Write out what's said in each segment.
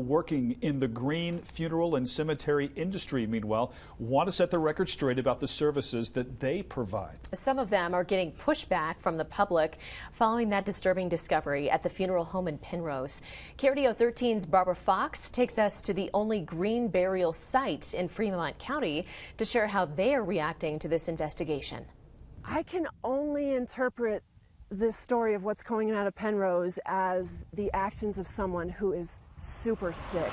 Working in the green funeral and cemetery industry, meanwhile, want to set the record straight about the services that they provide. Some of them are getting pushback from the public following that disturbing discovery at the funeral home in Penrose. KRDO 13's Barbara Fox takes us to the only green burial site in Fremont County to share how they are reacting to this investigation. I can only interpret this story of what's going on out of Penrose as the actions of someone who is super sick.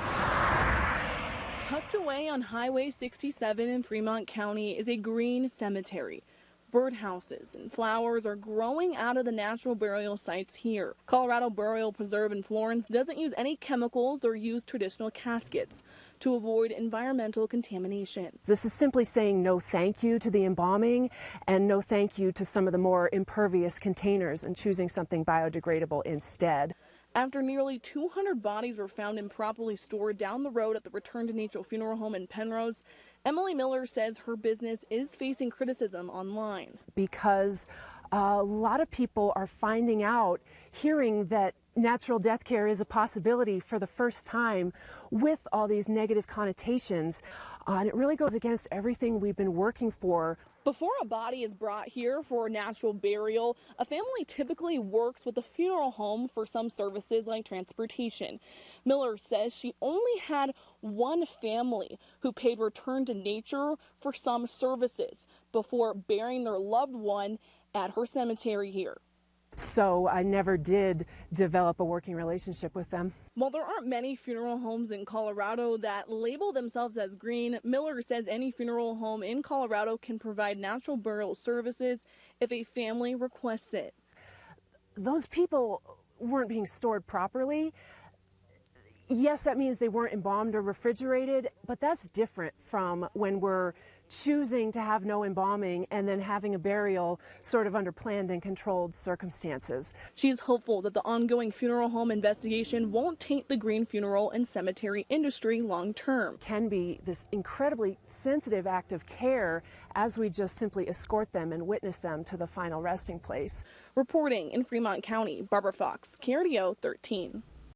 Tucked away on Highway 67 in Fremont County is a green cemetery. Birdhouses and flowers are growing out of the natural burial sites here. Colorado Burial Preserve in Florence doesn't use any chemicals or use traditional caskets to avoid environmental contamination. This is simply saying no thank you to the embalming and no thank you to some of the more impervious containers and choosing something biodegradable instead. After nearly 200 bodies were found improperly stored down the road at the Return to Nature funeral home in Penrose, Emily Miller says her business is facing criticism online. Because a lot of people are finding out, hearing that natural death care is a possibility for the first time with all these negative connotations. And it really goes against everything we've been working for. Before a body is brought here for natural burial, a family typically works with the funeral home for some services like transportation. Miller says she only had one family who paid Return to Nature for some services before burying their loved one at her cemetery here. So I never did develop a working relationship with them. While there aren't many funeral homes in Colorado that label themselves as green, Miller says any funeral home in Colorado can provide natural burial services if a family requests it. Those people weren't being stored properly. Yes, that means they weren't embalmed or refrigerated, but that's different from when we're choosing to have no embalming and then having a burial sort of under planned and controlled circumstances. She's hopeful that the ongoing funeral home investigation won't taint the green funeral and cemetery industry long term. It can be this incredibly sensitive act of care as we just simply escort them and witness them to the final resting place. Reporting in Fremont County, Barbara Fox, KRDO 13.